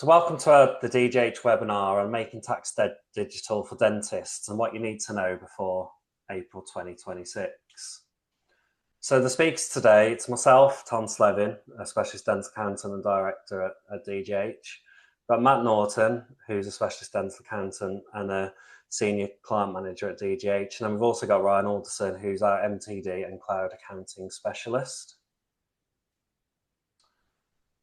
So welcome to the DJH webinar on making tax digital for dentists and what you need to know before April 2026. So the speakers today, it's myself, Tom Slevin, a specialist dental accountant and director at DJH. We've got Matt Norton, who's a specialist dental accountant and a senior client manager at DJH. And then we've also got Ryan Alderson, who's our MTD and cloud accounting specialist.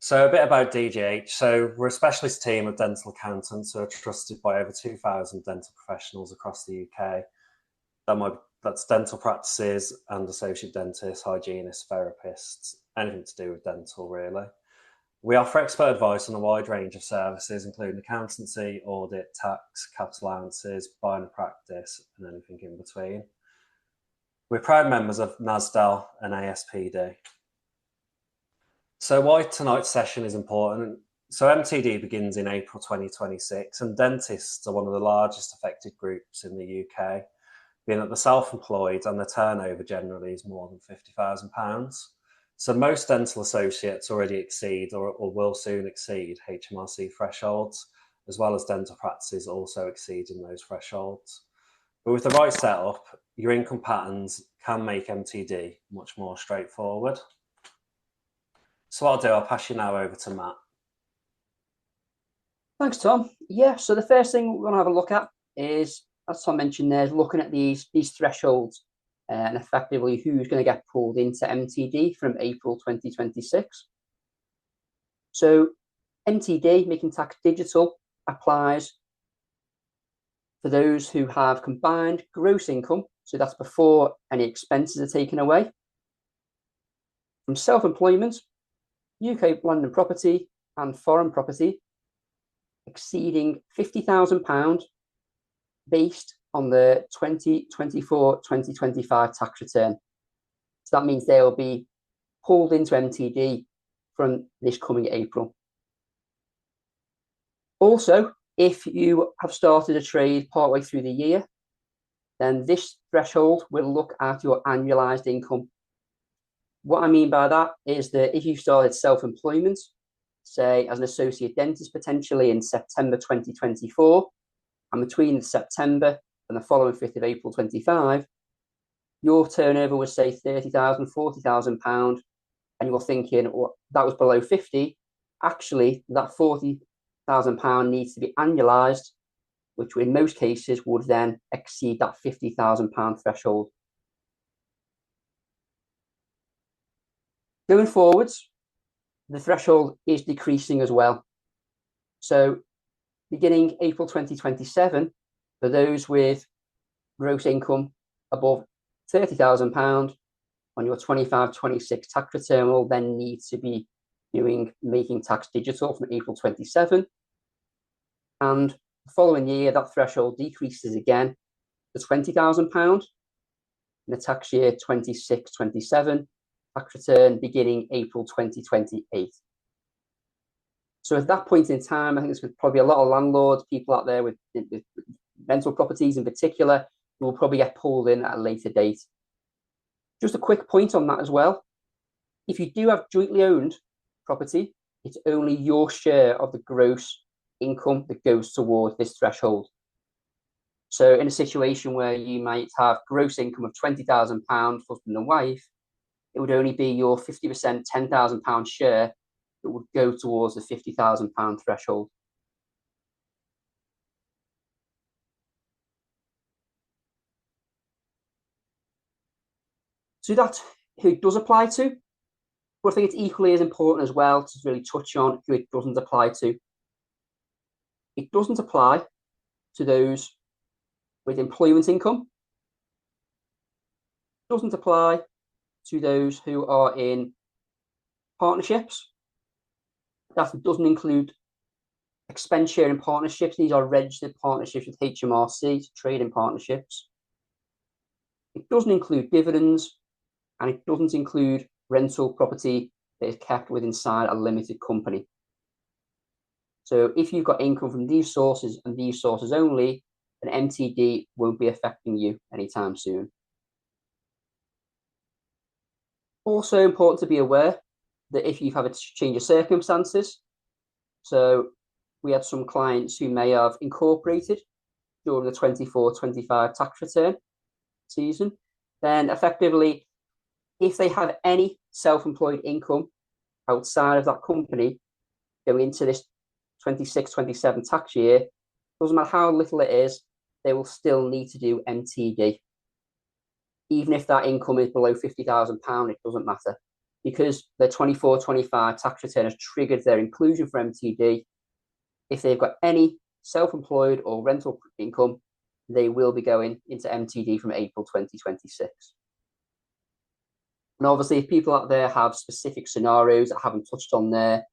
So a bit about DJH. So we're a specialist team of dental accountants who are trusted by over 2,000 dental professionals across the UK. That's dental practices and associate dentists, hygienists, therapists, anything to do with dental really. We offer expert advice on a wide range of services, including accountancy, audit, tax, capital allowances, buying a practice, and anything in between. We're proud members of NASDAL and ASPD. So why tonight's session is important. So MTD begins in April 2026 and dentists are one of the largest affected groups in the UK, being that the self-employed and the turnover generally is more than £50,000. So most dental associates already exceed or will soon exceed HMRC thresholds, as well as dental practices also exceeding those thresholds. But with the right setup, your income patterns can make MTD much more straightforward. So what I'll do, I'll pass you now over to Matt. Thanks, Tom. Yeah, so the first thing we're going to have a look at is, as Tom mentioned there, looking at these thresholds and effectively who's going to get pulled into MTD from April 2026. So MTD, making tax digital, applies for those who have combined gross income, so that's before any expenses are taken away, from self-employment, UK land and property and foreign property exceeding £50,000 based on the 2024-2025 tax return. So that means they will be pulled into MTD from this coming April. Also, if you have started a trade partway through the year, then this threshold will look at your annualized income. What I mean by that is that if you started self-employment, say as an associate dentist potentially in September 2024, and between September and the following 5th of April 25, your turnover was say £30,000, £40,000, and you're thinking, well, that was below 50. Actually, that £40,000 needs to be annualized, which in most cases would then exceed that £50,000 threshold. Going forwards, the threshold is decreasing as well. So beginning April 2027, for those with gross income above £30,000 on your 25-26 tax return will then need to be making tax digital from April 27. And the following year, that threshold decreases again to £20,000 in the tax year 26-27. Tax return beginning April 2028. So at that point in time, I think there's probably a lot of landlords, people out there with rental properties in particular, who will probably get pulled in at a later date. Just a quick point on that as well. If you do have jointly owned property, it's only your share of the gross income that goes towards this threshold. So in a situation where you might have gross income of £20,000, husband and wife, it would only be your 50% £10,000 share that would go towards the £50,000 threshold. So that's who it does apply to, but I think it's equally as important as well to really touch on who it doesn't apply to. It doesn't apply to those with employment income. It doesn't apply to those who are in partnerships. That doesn't include expense sharing partnerships. These are registered partnerships with HMRC, trading partnerships. It doesn't include dividends, and it doesn't include rental property that is kept within inside a limited company. So if you've got income from these sources and these sources only, then MTD won't be affecting you anytime soon. Also important to be aware that if you have a change of circumstances, so we had some clients who may have incorporated during the 24-25 tax return season. Then effectively, if they have any self-employed income outside of that company going into this 26-27 tax year, doesn't matter how little it is, they will still need to do MTD. Even if that income is below £50,000, it doesn't matter, because the 24-25 tax return has triggered their inclusion for MTD. If they've got any self-employed or rental income, they will be going into MTD from April 2026. And obviously, if people out there have specific scenarios that I haven't touched on there,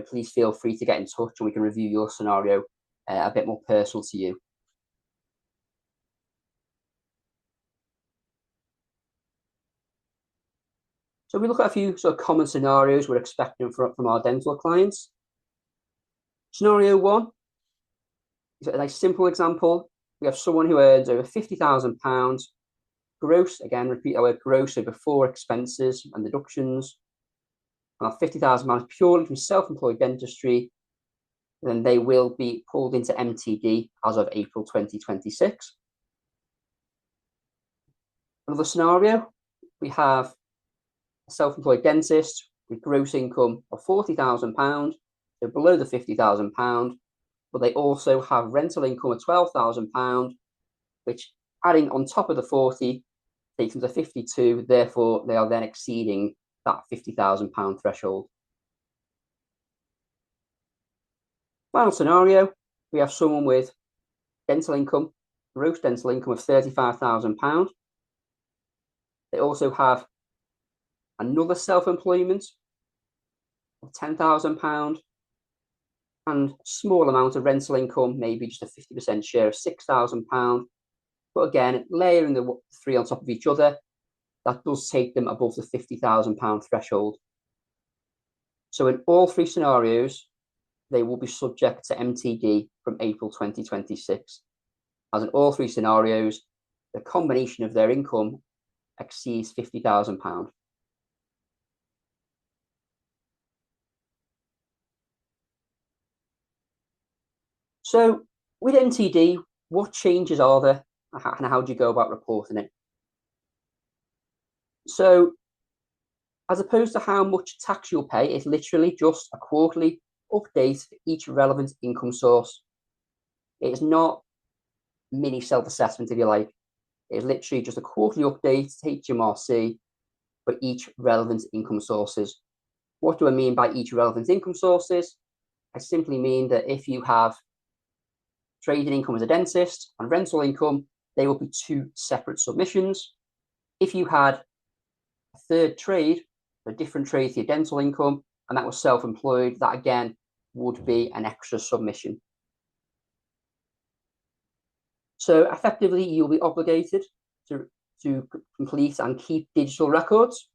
please feel free to get in touch and we can review your scenario a bit more personal to you. So we look at a few sort of common scenarios we're expecting from our dental clients. Scenario one is a nice simple example. We have someone who earns over £50,000 gross. Again, repeat our word gross, so before expenses and deductions. And £50,000 purely from self-employed dentistry. Then they will be pulled into MTD as of April 2026. Another scenario, we have a self-employed dentist with gross income of £40,000, so below the £50,000, but they also have rental income of £12,000, which adding on top of the 40 takes them to 52. Therefore, they are then exceeding that £50,000 threshold. Final scenario, we have someone with dental income, gross dental income of £35,000. They also have another self-employment of £10,000 and a small amount of rental income, maybe just a 50% share of £6,000. But again, layering the three on top of each other, that does take them above the £50,000 threshold. So in all three scenarios, they will be subject to MTD from April 2026. As in all three scenarios, the combination of their income exceeds £50,000. So with MTD, what changes are there and how do you go about reporting it? So as opposed to how much tax you'll pay, it's literally just a quarterly update for each relevant income source. It's not mini self-assessment, if you like. It's literally just a quarterly update to HMRC for each relevant income sources. What do I mean by each relevant income sources? I simply mean that if you have trading income as a dentist and rental income, they will be two separate submissions. If you had a third trade, a different trade to your dental income, and that was self-employed, that again would be an extra submission. So effectively, you'll be obligated to complete and keep digital records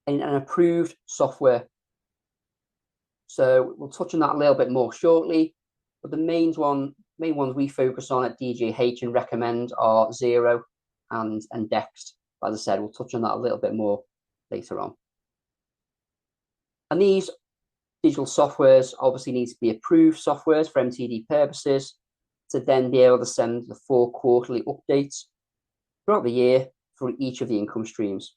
in an approved software. So we'll touch on that a little bit more shortly, but the main ones we focus on at DJH and recommend are Xero and Dext. As I said, we'll touch on that a little bit more later on. And these digital softwares obviously need to be approved softwares for MTD purposes to then be able to send the 4 quarterly updates throughout the year for each of the income streams.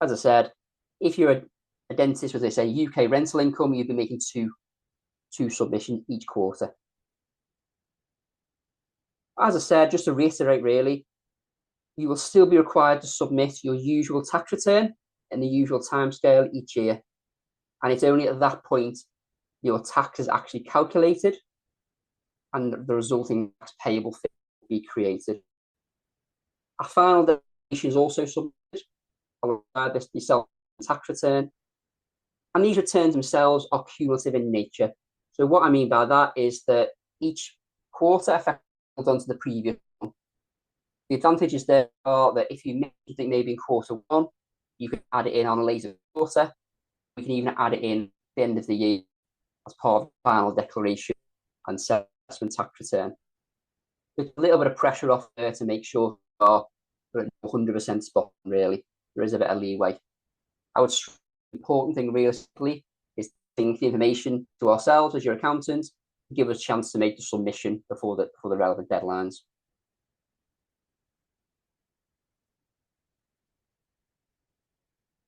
As I said, if you're a dentist with, say, UK rental income, you'd be making two submissions each quarter. As I said, just to reiterate really, you will still be required to submit your usual tax return in the usual timescale each year. And it's only at that point your tax is actually calculated and the resulting tax payable figure will be created. A final declaration is also submitted alongside this self-tax return. And these returns themselves are cumulative in nature. So what I mean by that is that each quarter effectively builds onto the previous one. The advantages there are that if you make something maybe in quarter 1, you can add it in on a later quarter. We can even add it in at the end of the year as part of the final declaration and self-assessment tax return. There's a little bit of pressure off there to make sure we are 100% spot on, really. There is a bit of leeway. I would stress the important thing realistically is the information to ourselves as your accountant, give us a chance to make the submission before the relevant deadlines.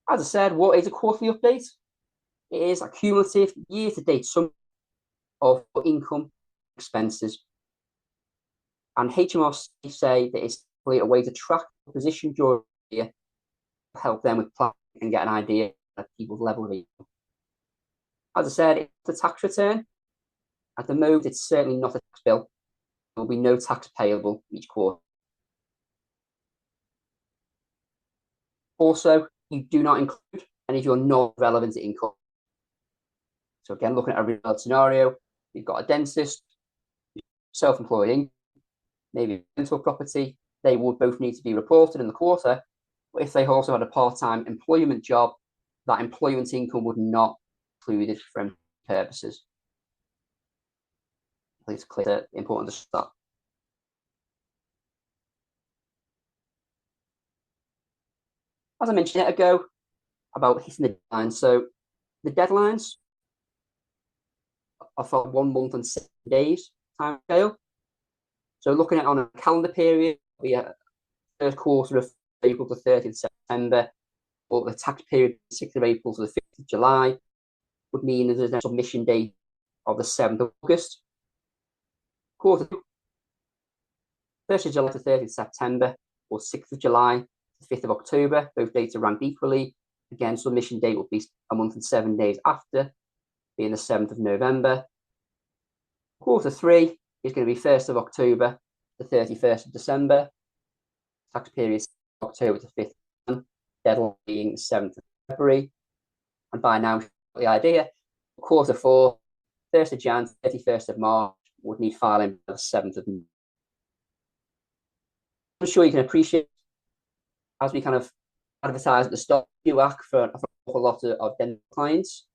As I said, what is a quarterly update? It is a cumulative year-to-date sum of income expenses. And HMRC say that it's a way to track the position during the year, help them with planning and get an idea of people's level of income. As I said, it's a tax return. At the moment, it's certainly not a tax bill. There will be no tax payable each quarter. Also, you do not include any of your non-relevant income. So again, looking at a real scenario, you've got a dentist, self-employed income, maybe rental property. They would both need to be reported in the quarter. But if they also had a part-time employment job, that employment income would not be included for purposes. Please clear the importance of that. As I mentioned it ago, about hitting the deadlines. So the deadlines are for 1 month and 7 days time scale. So looking at on a calendar period, we have first quarter of April to 30th September, or the tax period 6th of April to the 5th of July, would mean that there's a submission date of the 7th of August. Quarter 2, 1st of July to 30th September, or 6th of July to 5th of October. Both dates are ranked equally. Again, submission date will be a month and 7 days after, being the 7th of November. Quarter 3 is going to be 1st of October to 31st of December. Tax period October to 5th, deadline being the 7th of February. And by now, the idea, quarter 4, 1st of Jan, 31st of March, would need filing by the 7th of May. I'm sure you can appreciate, as we kind of advertise at the start, you act for an awful lot of dental clients.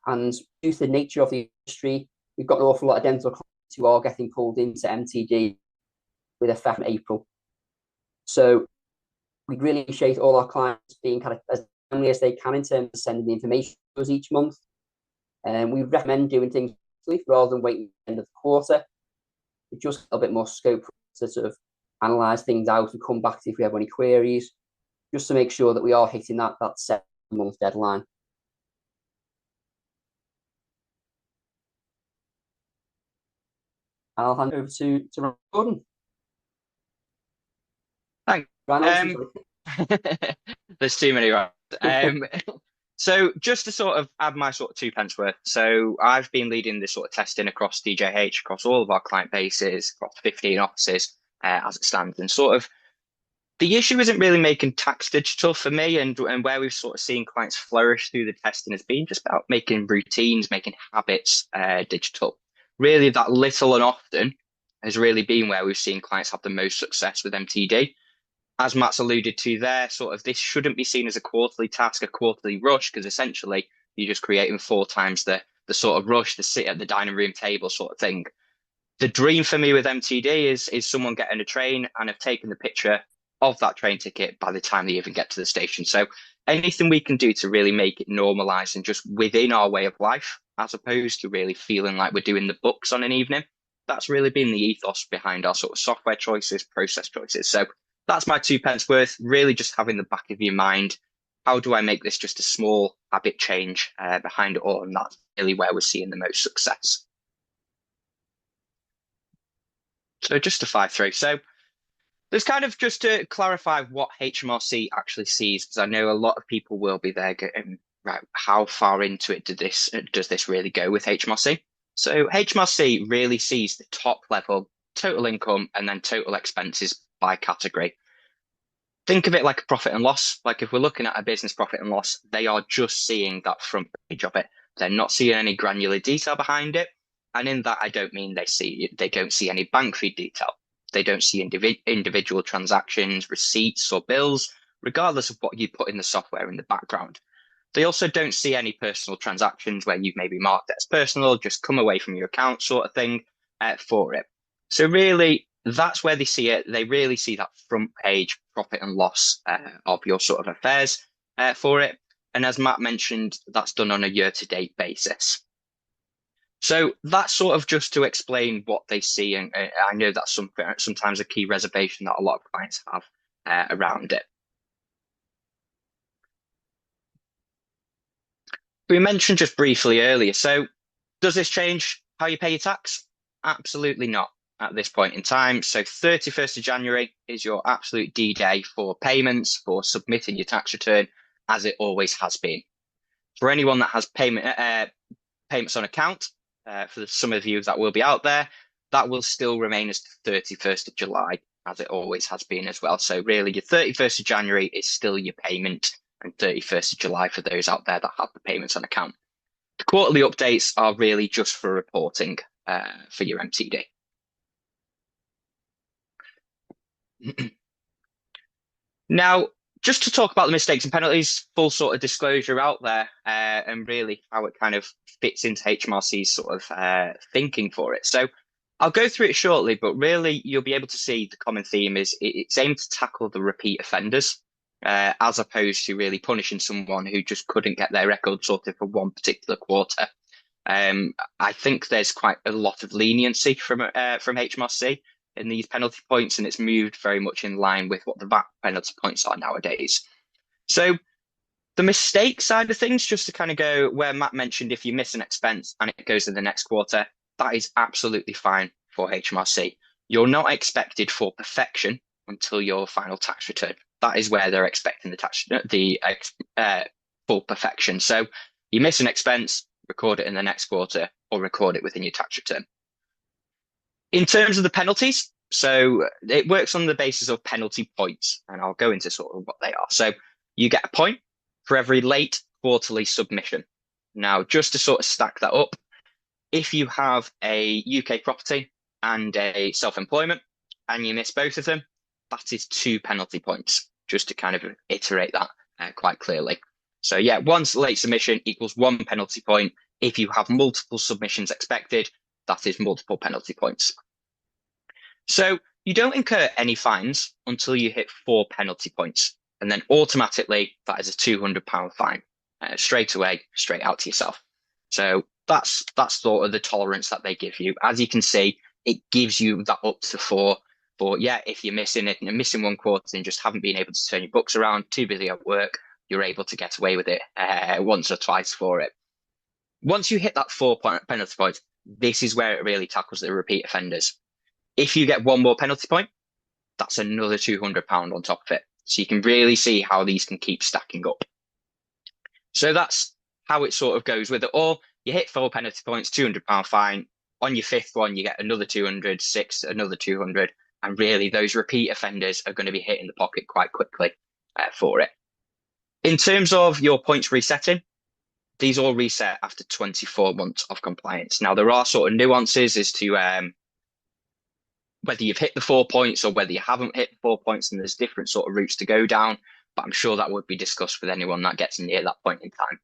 And due to the nature of the industry, we've got an awful lot of dental clients who are getting pulled into MTD with effect from April. So we really appreciate all our clients being kind of as timely as they can in terms of sending the information to us each month. And we recommend doing things rather than waiting at the end of the quarter. It just a bit more scope to sort of analyze things out and come back to if we have any queries, just to make sure that we are hitting that 7-month deadline. I'll hand over to Gordon. Thanks. There's too many. So just to sort of add my sort of 2 pence worth. So I've been leading this sort of testing across DJH, across all of our client bases, across 15 offices as it stands. And sort of the issue isn't really making tax digital for me, and where we've sort of seen clients flourish through the testing has been just about making routines, making habits digital. Really, that little and often has really been where we've seen clients have the most success with MTD. As Matt's alluded to there, sort of this shouldn't be seen as a quarterly task, a quarterly rush, because essentially you're just creating 4 times the sort of rush, the sit at the dining room table sort of thing. The dream for me with MTD is someone getting a train and have taken the picture of that train ticket by the time they even get to the station. So anything we can do to really make it normalized and just within our way of life, as opposed to really feeling like we're doing the books on an evening, that's really been the ethos behind our sort of software choices, process choices. So that's my 2 pence worth, really just having the back of your mind, how do I make this just a small habit change behind it all? And that's really where we're seeing the most success. So just to fire through. So there's kind of just to clarify what HMRC actually sees, because I know a lot of people will be there going, right, how far into it does this really go with HMRC? So HMRC really sees the top level total income and then total expenses by category. Think of it like a profit and loss. Like if we're looking at a business profit and loss, they are just seeing that front page of it. They're not seeing any granular detail behind it. And in that, I don't mean they don't see any bank feed detail. They don't see individual transactions, receipts or bills, regardless of what you put in the software in the background. They also don't see any personal transactions where you've maybe marked it as personal, just come away from your account sort of thing for it. So really, that's where they see it. They really see that front page profit and loss of your sort of affairs for it. And as Matt mentioned, that's done on a year-to-date basis. So that's sort of just to explain what they see. And I know that's sometimes a key reservation that a lot of clients have around it. We mentioned just briefly earlier. So does this change how you pay your tax? Absolutely not at this point in time. So 31st of January is your absolute D-day for payments, for submitting your tax return, as it always has been. For anyone that has payments on account, for some of you that will be out there, that will still remain as the 31st of July, as it always has been as well. So really, your 31st of January is still your payment, and 31st of July for those out there that have the payments on account. The quarterly updates are really just for reporting for your MTD. Now, just to talk about the mistakes and penalties, full sort of disclosure out there, and really how it kind of fits into HMRC's sort of thinking for it. So I'll go through it shortly, but really you'll be able to see the common theme is it's aimed to tackle the repeat offenders, as opposed to really punishing someone who just couldn't get their record sorted for one particular quarter. I think there's quite a lot of leniency from HMRC in these penalty points, and it's moved very much in line with what the VAT penalty points are nowadays. So the mistake side of things, just to kind of go where Matt mentioned, if you miss an expense and it goes in the next quarter, that is absolutely fine for HMRC. You're not expected for perfection until your final tax return. That is where they're expecting the full perfection. So you miss an expense, record it in the next quarter, or record it within your tax return. In terms of the penalties, so it works on the basis of penalty points, and I'll go into sort of what they are. So you get a point for every late quarterly submission. Now, just to sort of stack that up, if you have a UK property and a self-employment and you miss both of them, that is 2 penalty points, just to kind of iterate that quite clearly. So yeah, one late submission equals 1 penalty point. If you have multiple submissions expected, that is multiple penalty points. So you don't incur any fines until you hit 4 penalty points, and then automatically that is a £200 fine straight away, straight out to yourself. So that's sort of the tolerance that they give you. As you can see, it gives you that up to 4. But yeah, if you're missing it and missing 1 quarter and just haven't been able to turn your books around, too busy at work, you're able to get away with it once or twice for it. Once you hit that 4 penalty points, this is where it really tackles the repeat offenders. If you get 1 more penalty point, that's another £200 on top of it. So you can really see how these can keep stacking up. So that's how it sort of goes with it all. You hit 4 penalty points, £200 fine. On your 5th one, you get another 200, 6, another 200. And really, those repeat offenders are going to be hitting the pocket quite quickly for it. In terms of your points resetting, these all reset after 24 months of compliance. Now, there are sort of nuances as to whether you've hit the 4 points or whether you haven't hit the 4 points, and there's different sort of routes to go down, but I'm sure that would be discussed with anyone that gets near that point in time.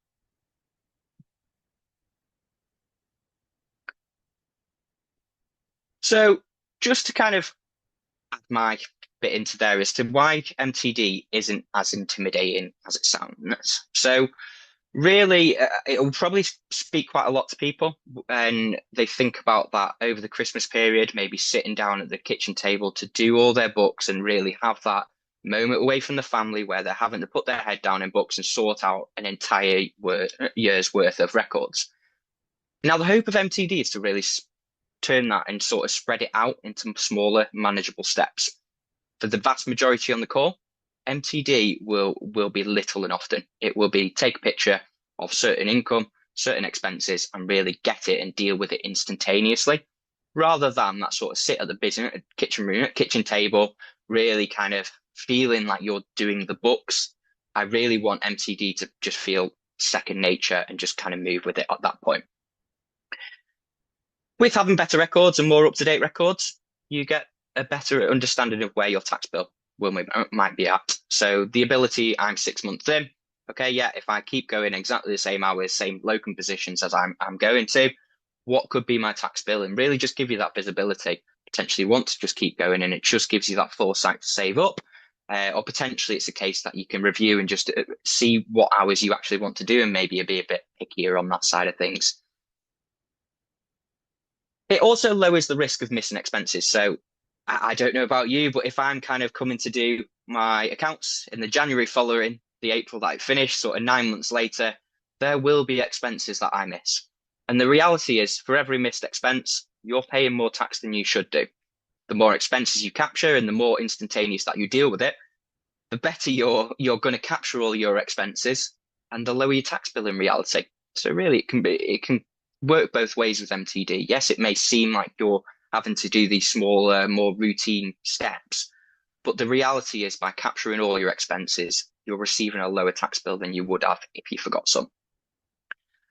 So just to kind of add my bit into there as to why MTD isn't as intimidating as it sounds. So really, it will probably speak quite a lot to people when they think about that over the Christmas period, maybe sitting down at the kitchen table to do all their books and really have that moment away from the family where they're having to put their head down in books and sort out an entire year's worth of records. Now, the hope of MTD is to really turn that and sort of spread it out into smaller, manageable steps. For the vast majority on the call, MTD will be little and often. It will be take a picture of certain income, certain expenses, and really get it and deal with it instantaneously, rather than that sort of sit at the business kitchen table, really kind of feeling like you're doing the books. I really want MTD to just feel second nature and just kind of move with it at that point. With having better records and more up-to-date records, you get a better understanding of where your tax bill might be at. So the ability, I'm 6 months in, okay, yeah, if I keep going exactly the same hours, same locum positions as I'm going to, what could be my tax bill? And really just give you that visibility. Potentially want to just keep going, and it just gives you that foresight to save up. or potentially it's a case that you can review and just see what hours you actually want to do and maybe be a bit pickier on that side of things. It also lowers the risk of missing expenses. So I don't know about you, but if I'm kind of coming to do my accounts in the January following the April that I finished, sort of 9 months later, there will be expenses that I miss. And the reality is, for every missed expense, you're paying more tax than you should do. The more expenses you capture and the more instantaneous that you deal with it, the better you're going to capture all your expenses and the lower your tax bill in reality. So really, it can work both ways with MTD. Yes, it may seem like you're having to do these smaller, more routine steps, but the reality is by capturing all your expenses, you're receiving a lower tax bill than you would have if you forgot some.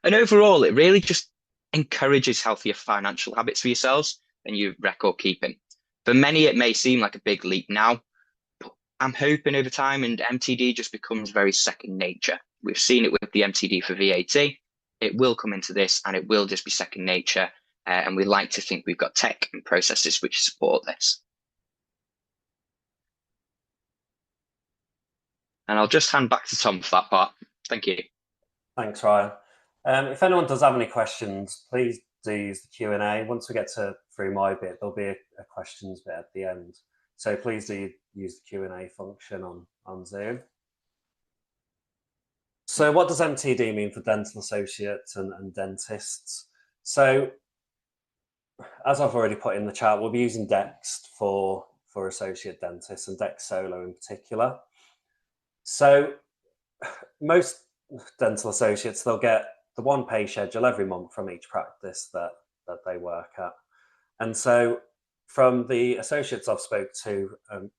And overall, it really just encourages healthier financial habits for yourselves and your record keeping. For many, it may seem like a big leap now, but I'm hoping over time and MTD just becomes very second nature. We've seen it with the MTD for VAT. It will come into this and it will just be second nature. And we like to think we've got tech and processes which support this. And I'll just hand back to Tom for that part. Thank you. Thanks, Ryan. If anyone does have any questions, please do use the Q&A. Once we get through my bit, there'll be a questions bit at the end. So please do use the Q&A function on Zoom. So what does MTD mean for dental associates and dentists? So as I've already put in the chat, we'll be using Dext for associate dentists and Dext Solo in particular. So most dental associates, they'll get the one pay schedule every month from each practice that they work at. And so from the associates I've spoke to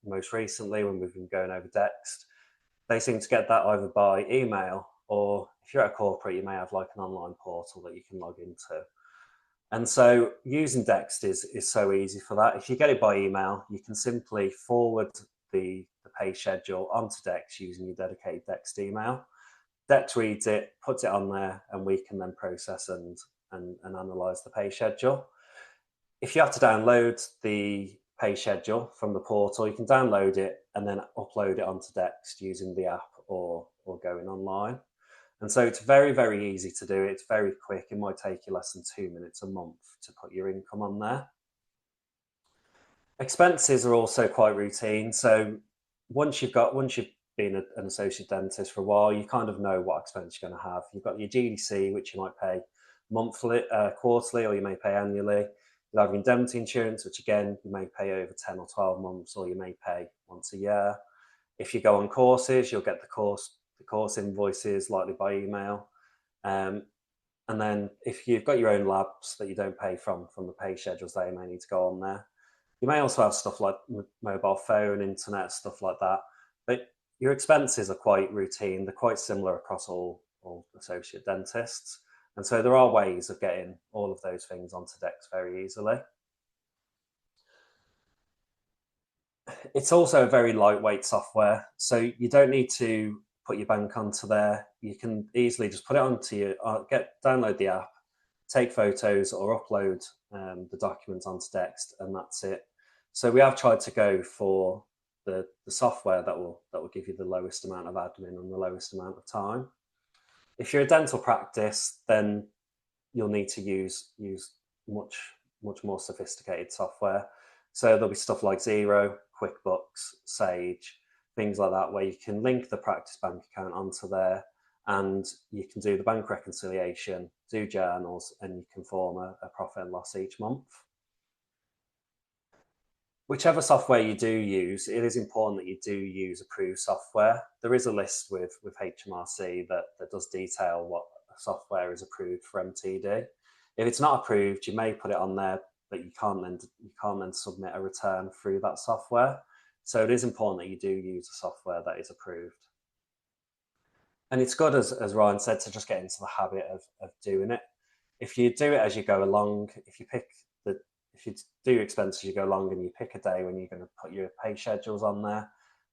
most recently when we've been going over Dext, they seem to get that either by email or if you're at a corporate, you may have like an online portal that you can log into. And so using Dext is so easy for that. If you get it by email, you can simply forward the pay schedule onto Dext using your dedicated Dext email. Dext reads it, puts it on there, and we can then process and analyze the pay schedule. If you have to download the pay schedule from the portal, you can download it and then upload it onto Dext using the app or going online. And so it's very, very easy to do. It's very quick. It might take you less than 2 minutes a month to put your income on there. Expenses are also quite routine. So once you've been an associate dentist for a while, you kind of know what expense you're going to have. You've got your GDC, which you might pay monthly, quarterly, or you may pay annually. You'll have your indemnity insurance, which again, you may pay over 10 or 12 months, or you may pay once a year. If you go on courses, you'll get the course invoices likely by email. And then if you've got your own labs that you don't pay from the pay schedules, they may need to go on there. You may also have stuff like mobile phone, internet, stuff like that. But your expenses are quite routine. They're quite similar across all associate dentists. And so there are ways of getting all of those things onto Dext very easily. It's also a very lightweight software. So you don't need to put your bank onto there. You can easily just put it onto download the app, take photos or upload the documents onto Dext, and that's it. So we have tried to go for the software that will give you the lowest amount of admin and the lowest amount of time. If you're a dental practice, then you'll need to use much more sophisticated software. So there'll be stuff like Xero, QuickBooks, Sage, things like that, where you can link the practice bank account onto there, and you can do the bank reconciliation, do journals, and you can form a profit and loss each month. Whichever software you do use, it is important that you do use approved software. There is a list with HMRC that does detail what software is approved for MTD. If it's not approved, you may put it on there, but you can't then submit a return through that software. So it is important that you do use a software that is approved. And it's good, as Ryan said, to just get into the habit of doing it. If you do it as you go along, if you do expenses as you go along and you pick a day when you're going to put your pay schedules on there,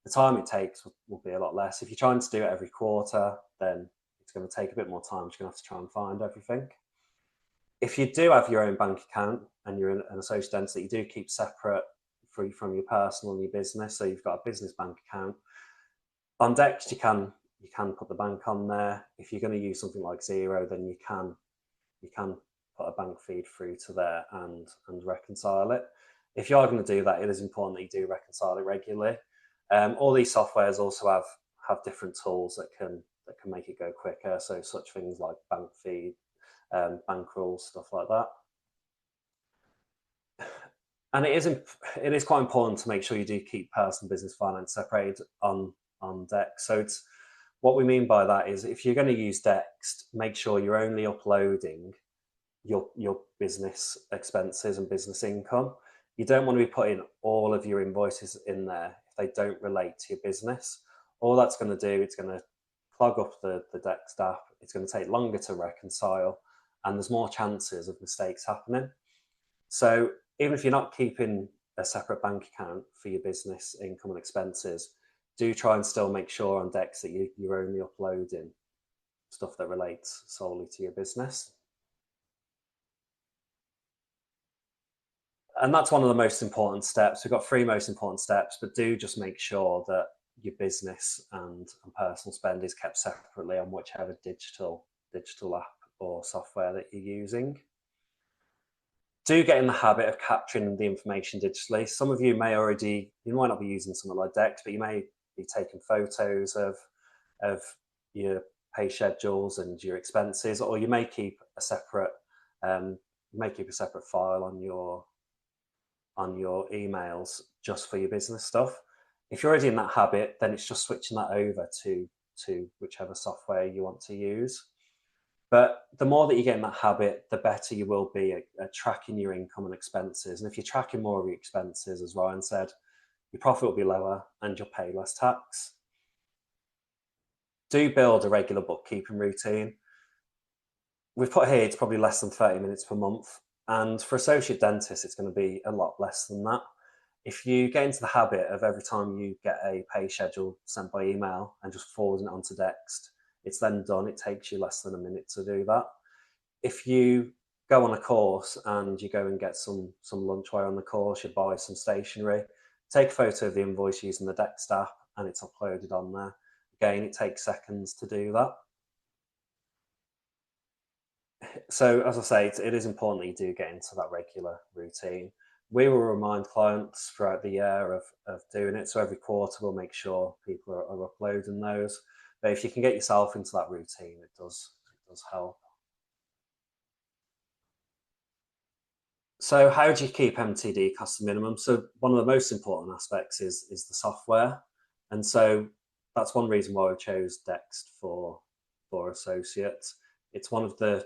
the time it takes will be a lot less. If you're trying to do it every quarter, then it's going to take a bit more time. You're going to have to try and find everything. If you do have your own bank account and you're an associate dentist that you do keep separate from your personal and your business. So you've got a business bank account. On Dext, you can put the bank on there. If you're going to use something like Xero, then you can put a bank feed through to there and reconcile it. If you are going to do that, it is important that you do reconcile it regularly. All these softwares also have different tools that can make it go quicker. So such things like bank feed, bank rules, stuff like that. And it is quite important to make sure you do keep personal business finance separated on Dext. So what we mean by that is, if you're going to use Dext, make sure you're only uploading your business expenses and business income. You don't want to be putting all of your invoices in there if they don't relate to your business. All that's going to do, it's going to clog up the Dext app. It's going to take longer to reconcile, and there's more chances of mistakes happening. So even if you're not keeping a separate bank account for your business income and expenses, do try and still make sure on Dext that you're only uploading stuff that relates solely to your business. And that's one of the most important steps. We've got 3 most important steps, but do just make sure that your business and personal spend is kept separately on whichever digital app or software that you're using. Do get in the habit of capturing the information digitally. Some of you might not be using something like Dext, but you may be taking photos of your pay schedules and your expenses, or you may keep a separate file on your emails just for your business stuff. If you're already in that habit, then it's just switching that over to whichever software you want to use. But the more that you get in that habit, the better you will be at tracking your income and expenses. And if you're tracking more of your expenses, as Ryan said, your profit will be lower and you'll pay less tax. Do build a regular bookkeeping routine. We've put here, it's probably less than 30 minutes per month. And for associate dentists, it's going to be a lot less than that. If you get into the habit of every time you get a pay schedule sent by email and just forwarding it onto Dext, it's then done. It takes you less than a minute to do that. If you go on a course and you go and get some lunch while on the course, you buy some stationery, take a photo of the invoice using the Dext app and it's uploaded on there. Again, it takes seconds to do that. So as I say, it is important that you do get into that regular routine. We will remind clients throughout the year of doing it. So every quarter we'll make sure people are uploading those. But if you can get yourself into that routine, it does help. So how do you keep MTD cost to minimum? So one of the most important aspects is the software. And so that's one reason why we chose Dext for associates. It's one of the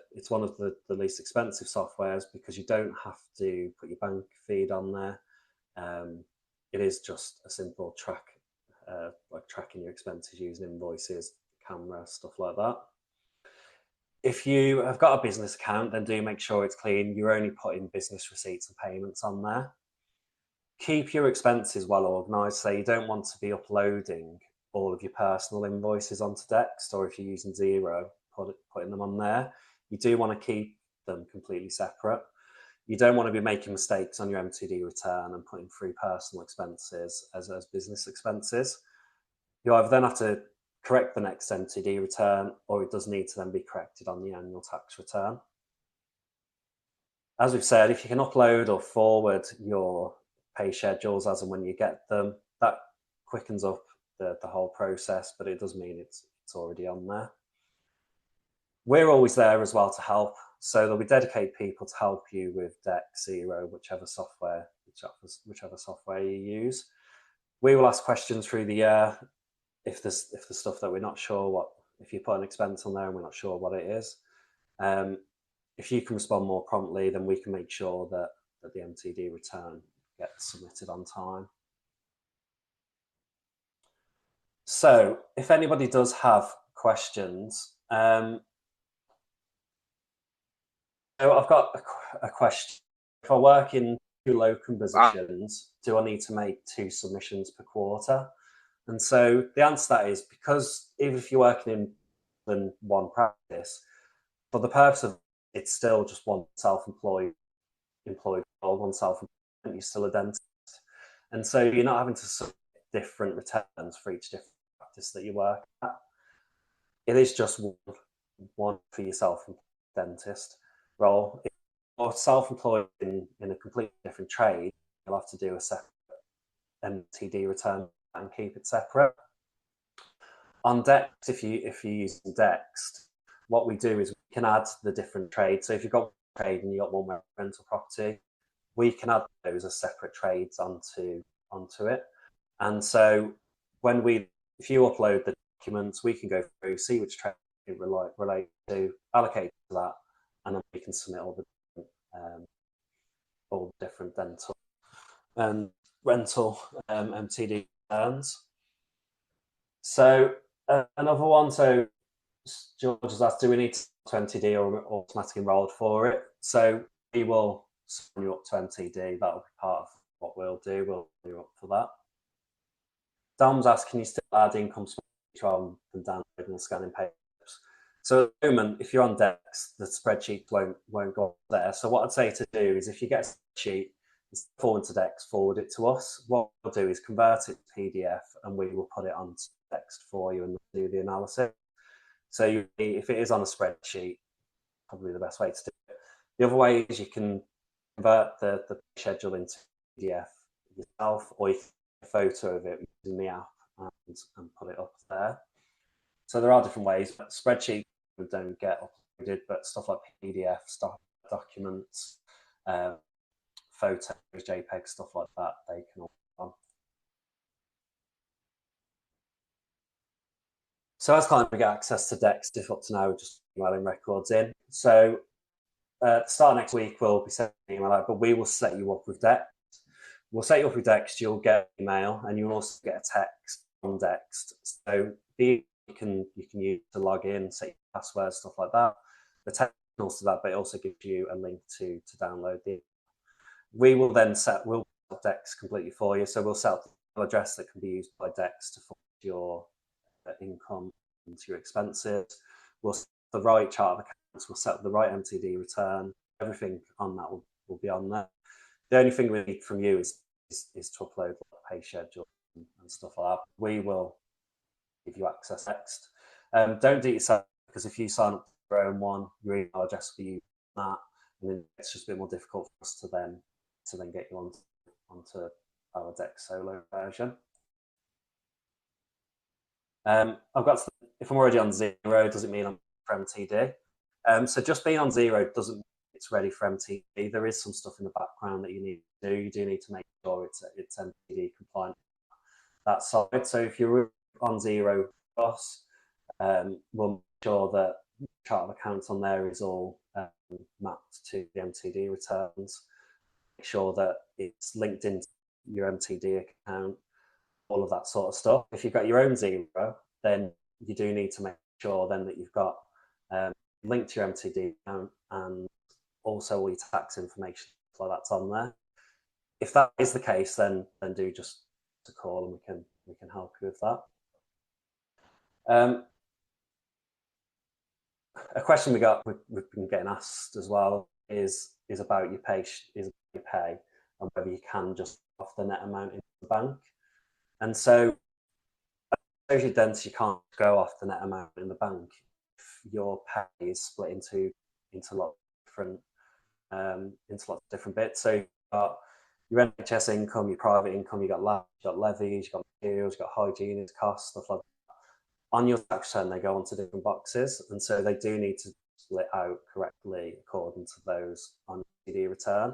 least expensive softwares because you don't have to put your bank feed on there. It is just a simple like tracking your expenses using invoices, camera, stuff like that. If you have got a business account, then do make sure it's clean. You're only putting business receipts and payments on there. Keep your expenses well organised. So you don't want to be uploading all of your personal invoices onto Dext, or if you're using Xero, putting them on there. You do want to keep them completely separate. You don't want to be making mistakes on your MTD return and putting through personal expenses as business expenses. You either then have to correct the next MTD return, or it does need to then be corrected on the annual tax return. As we've said, if you can upload or forward your pay schedules as and when you get them, that quickens up the whole process, but it does mean it's already on there. We're always there as well to help. So there'll be dedicated people to help you with Dext, Xero, whichever software you use. We will ask questions through the year if there's stuff that we're not sure if you put an expense on there and we're not sure what it is. If you can respond more promptly, then we can make sure that the MTD return gets submitted on time. So if anybody does have questions, so I've got a question. If I work in 2 locum positions, do I need to make 2 submissions per quarter? And so the answer to that is because even if you're working in than one practice, for the purpose of it's still just one self-employed role, one self-employed, you're still a dentist. And so you're not having to submit different returns for each different practice that you work at. It is just one for yourself dentist role. If you're self-employed in a completely different trade, you'll have to do a separate MTD return and keep it separate. On Dext, if you're using Dext, what we do is we can add the different trades. So if you've got one trade and you've got one rental property, we can add those as separate trades onto it. And so if you upload the documents, we can go through, see which trade it relate to, allocate to that, and then we can submit all the different dental and rental MTD returns. So another one, so George has asked, do we need to MTD or automatic enrolled for it? So we will sign you up to MTD. That'll be part of what we'll do. We'll do you up for that. Dom's asked, can you still add income rather than downloading and scanning papers? So at the moment, if you're on Dex, the spreadsheet won't go there. So what I'd say to do is, if you get a spreadsheet, forward to Dex, forward it to us. What we'll do is convert it to PDF, and we will put it on Dex for you and do the analysis. So if it is on a spreadsheet, probably the best way to do it. The other way is you can convert the schedule into PDF yourself, or you can take a photo of it using the app and put it up there. So there are different ways, but spreadsheets don't get uploaded, but stuff like PDF, documents, photos, JPEG, stuff like that, they can all be on. So as clients, we get access to Dext, if up to now, just emailing records in. So at the start of next week, we'll be sending an email out, but we will set you up with Dext. We'll set you up with Dext, you'll get an email, and you'll also get a text from Dext. So you can use to log in, set your password, stuff like that. The text also that, but it also gives you a link to download the. We will then we'll set Dext completely for you. So we'll set up an address that can be used by Dext to forward your income into your expenses. We'll set the right chart of accounts. We'll set up the right MTD return. Everything on that will be on there. The only thing we need from you is to upload the pay schedule and stuff like that. We will give you access next. Don't do it yourself, because if you sign up for your own one, your email address will be used on that, and then it's just a bit more difficult for us to then get you onto our Dex solo version. I've got to, if I'm already on 0, does it mean I'm for MTD? So just being on 0 doesn't mean it's ready for MTD. There is some stuff in the background that you need to do. You do need to make sure it's MTD compliant that side. So if you're on 0 plus, we'll make sure that the chart of accounts on there is all mapped to the MTD returns. Make sure that it's linked into your MTD account, all of that sort of stuff. If you've got your own 0, then you do need to make sure then that you've got linked to your MTD account, and also all your tax information like that's on there. If that is the case, then do just a call and we can help you with that. A question we've been getting asked as well is about your pay and whether you can just off the net amount in the bank. And so, as your dentist, you can't go off the net amount in the bank if your pay is split into a lot of different bits. So you've got your NHS income, your private income, you've got levies, you've got materials, you've got hygiene costs, stuff like that. On your tax return, they go onto different boxes, and so they do need to split out correctly according to those on your MTD return.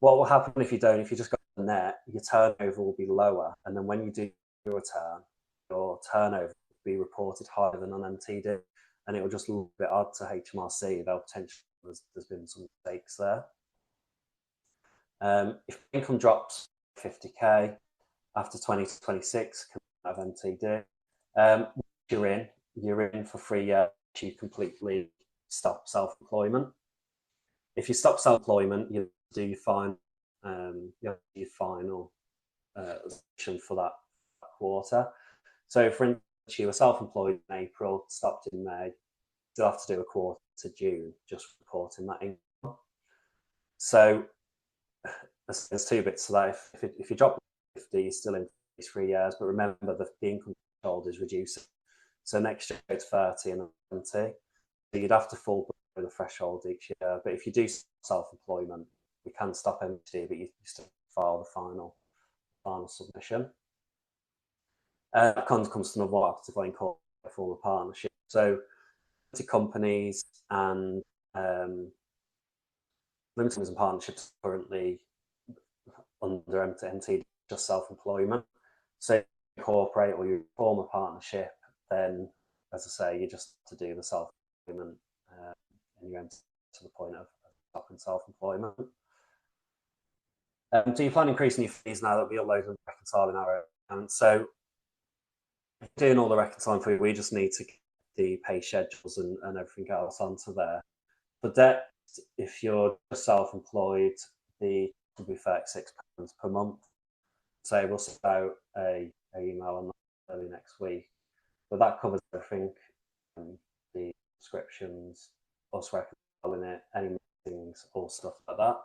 What will happen if you don't? If you just got the net, your turnover will be lower, and then when you do your return, your turnover will be reported higher than on MTD, and it will just look a bit odd to HMRC. They'll potentially there's been some mistakes there. If income drops 50k after 2026, come out of MTD. You're in for 3 years. You completely stop self-employment. If you stop self-employment, you do your final section for that quarter. So, for instance, you were self-employed in April, stopped in May, you'll have to do a quarter to June just reporting that income. So there's 2 bits to that. If you drop 50, you're still in 3 years, but remember the income threshold is reducing. So next year it's 30 and 20. So you'd have to fall below the threshold each year. But if you do self-employment, we can stop MTD, but you still file the final submission. That comes to another what happens if I incorporate a form of partnership. So companies and limited and partnerships currently under MTD, just self-employment. So incorporate or you form a partnership, then as I say, you just to do the self-employment and you enter to the point of stopping self-employment. Do you plan increasing your fees now that we upload and reconciling our account? So doing all the reconciling for you, we just need to get the pay schedules and everything else onto there. For debt, if you're self-employed, the will be £36 per month. So we'll send out a email on that early next week. But that covers everything, the subscriptions, us reconciling it, any meetings, all stuff like that.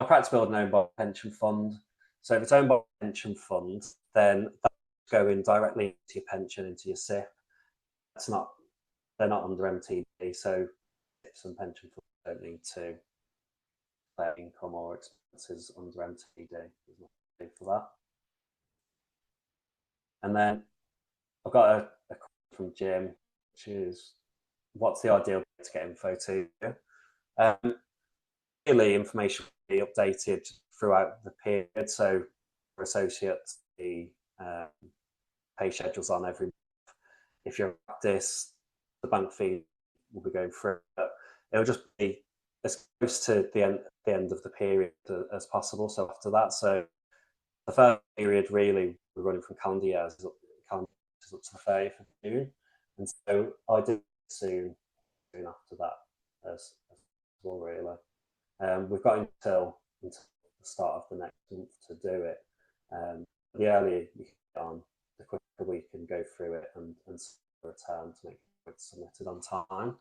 A practice building owned by a pension fund. So if it's owned by a pension fund, then that's going directly into your pension, into your SIP. They're not under MTD, so some pension funds don't need to declare income or expenses under MTD. There's nothing for that. And then I've got a question from Jim, which is, what's the ideal way to get info to you? Really, information will be updated throughout the period. So for associates, the pay schedules on every month. If you're a practice, the bank fee will be going through. But it'll just be as close to the end of the period as possible. So after that, so the first period really we're running from calendar years is up to the 30th of June, and so I do soon after that as well. Really, we've got until the start of the next month to do it. The earlier you can get on, the quicker we can go through it and return to make it submitted on time.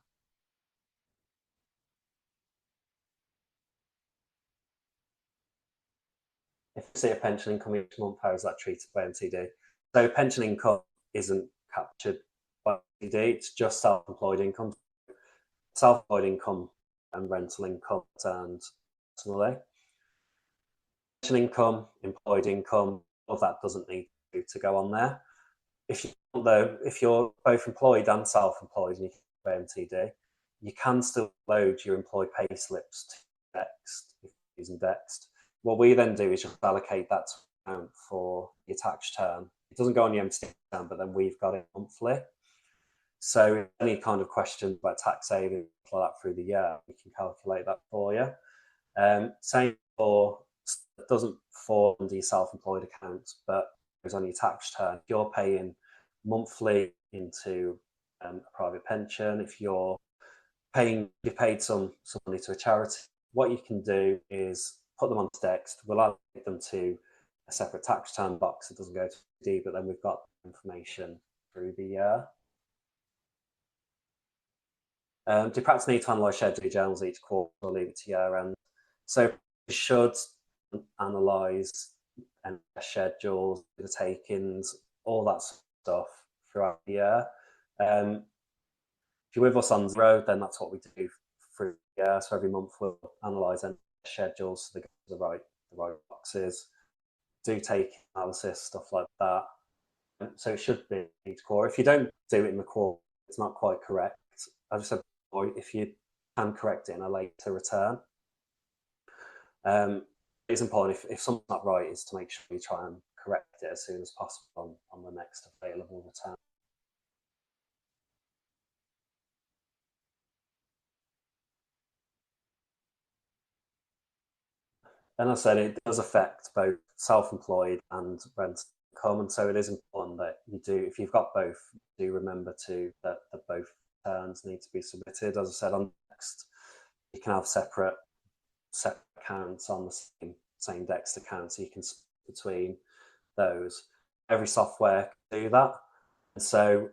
If you see a pension income each month, how is that treated by MTD? So pension income isn't captured by MTD, it's just self-employed income. Self-employed income and rental income and personally. Pension income, employed income, all of that doesn't need to go on there. If you're both employed and self-employed and you can pay MTD, you can still load your employed pay slips to Dext if you're using Dext. What we then do is just allocate that account for your tax return. It doesn't go on your MTD account, but then we've got it monthly. So any kind of questions about tax savings like that through the year, we can calculate that for you. Same for, it doesn't fall under your self-employed account, but goes on your tax return. If you're paying monthly into a private pension, if you've paid some money to a charity, what you can do is put them on Dext. We'll allocate them to a separate tax return box. It doesn't go to D, but then we've got information through the year. Do practice need to analyse schedule journals each quarter or leave it to year end? So you should analyse schedules, the take-ins, all that stuff throughout the year. If you're with us on Zero, then that's what we do through the year. So every month we'll analyse any schedules so they go to the right boxes, do take analysis, stuff like that. So it should be each quarter. If you don't do it in the quarter, it's not quite correct. As I said before, if you can correct it in a later return, it's important if something's not right is to make sure you try and correct it as soon as possible on the next available return. And as I said, it does affect both self-employed and rental income, and so it is important that you do, if you've got both, do remember that both returns need to be submitted. As I said, on Dext, you can have separate accounts on the same Dext account, so you can split between those. Every software can do that, and so,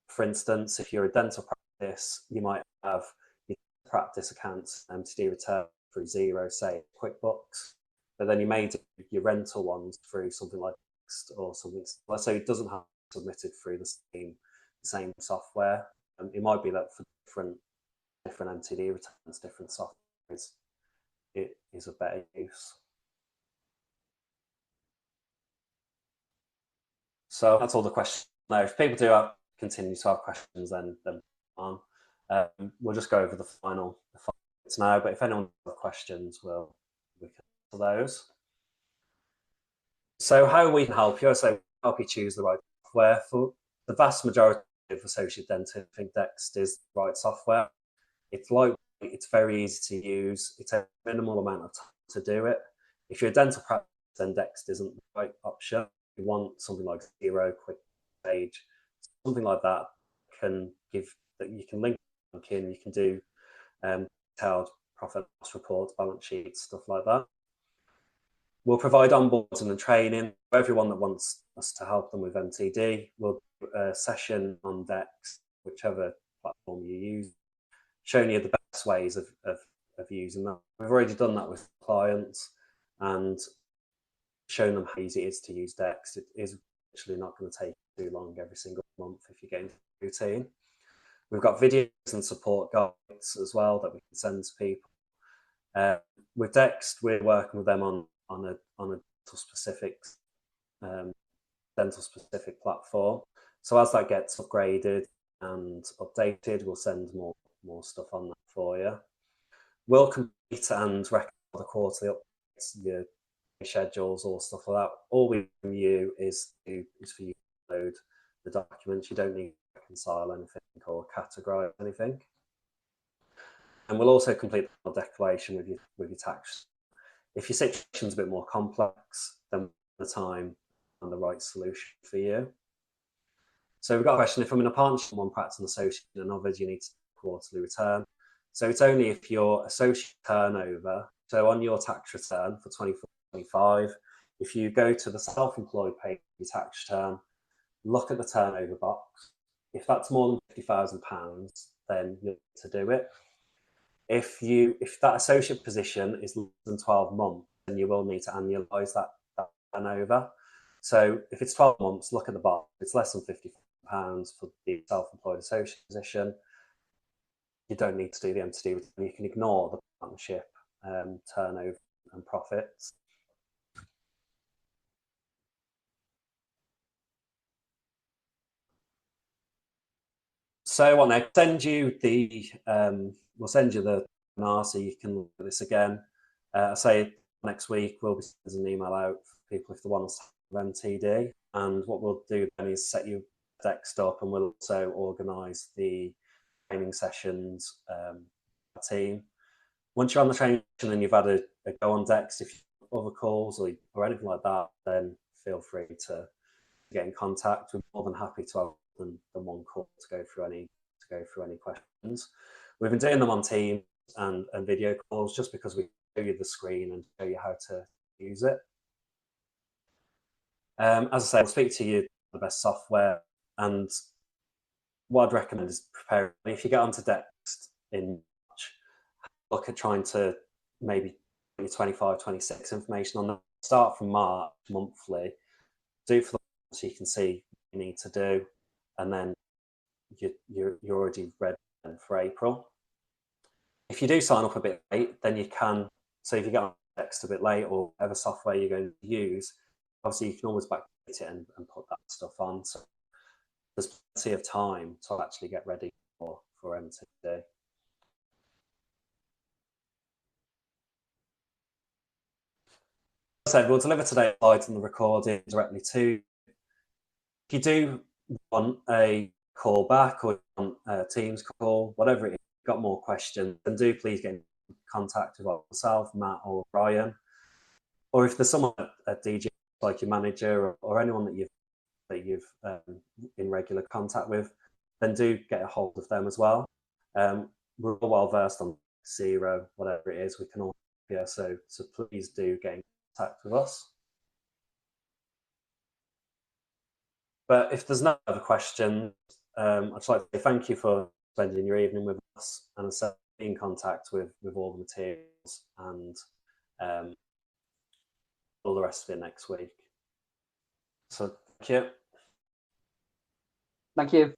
for instance, if you're a dental practice, you might have your practice accounts MTD return through Xero, say QuickBooks, but then you may do your rental ones through something like Dext or something. So it doesn't have to be submitted through the same software. It might be that for different MTD returns, different software is a better use. So that's all the questions. Now, if people do continue to have questions, then on. We'll just go over the final bits now. But if anyone has questions, we can answer those. So how we can help you? So help you choose the right software. For the vast majority of associate dentists, I think Dext is the right software. It's very easy to use. It takes a minimal amount of time to do it. If you're a dental practice, then Dext isn't the right option. You want something like Xero, Quick Page, something like that can give that you can link in. You can do detailed profit loss reports, balance sheets, stuff like that. We'll provide onboarding and training for everyone that wants us to help them with MTD. We'll do a session on Dext, whichever platform you use, showing you the best ways of using that. We've already done that with clients and shown them how easy it is to use Dext. It is actually not going to take too long every single month if you get into the routine. We've got videos and support guides as well that we can send to people. With Dext, we're working with them on a dental specific platform. So as that gets upgraded and updated, we'll send more stuff on that for you. We'll complete and record the quarterly updates, your schedules or stuff like that. All we from you is for you to load the documents. You don't need to reconcile anything or categorize anything. And we'll also complete the declaration with your tax. If your situation's a bit more complex, then the time and the right solution for you. So we've got a question: if I'm in a partnership, one practice and associate and others, you need to quarterly return. So it's only if your associate turnover, so on your tax return for 24-25, if you go to the self-employed page of your tax return, look at the turnover box. If that's more than £50,000, then you need to do it. If that associate position is less than 12 months, then you will need to annualise that turnover. So if it's 12 months, look at the box. If it's less than £50 for the self-employed associate position, you don't need to do the MTD return. You can ignore the partnership turnover and profits. So what next? Send you we'll send you the webinar so you can look at this again. I say next week we'll be sending an email out for people if they want us to have MTD, and what we'll do then is set you Dext up, and we'll also organise the training sessions team. Once you're on the training and you've had a go on Dext, if you have other calls or anything like that, then feel free to get in contact. We're more than happy to have than one call to go through any questions. We've been doing them on Teams and video calls just because we show you the screen and show you how to use it. As I say, I'll speak to you the best software, and what I'd recommend is preparing. If you get onto Dext in March, look at trying to maybe 25, 26 information on that. Start from March monthly, do it for the so you can see what you need to do, and then you're already ready for April. If you do sign up a bit late, then you can, so if you get on Dext a bit late or whatever software you're going to use, obviously you can always backdate it and put that stuff on. So there's plenty of time to actually get ready for MTD. As I said, we'll deliver today's slides and the recording directly to you. If you do want a call back or a Teams call, whatever it is, if you've got more questions, then do please get in contact with myself, Matt, or Brian. Or if there's someone at DJH, like your manager or anyone that you've in regular contact with, then do get a hold of them as well. We're all well versed on Xero, whatever it is, we can all help you. So please do get in contact with us. But if there's no other questions, I'd just like to say thank you for spending your evening with us, and so be in contact with all the materials, and all the rest of it next week. So thank you. Thank you.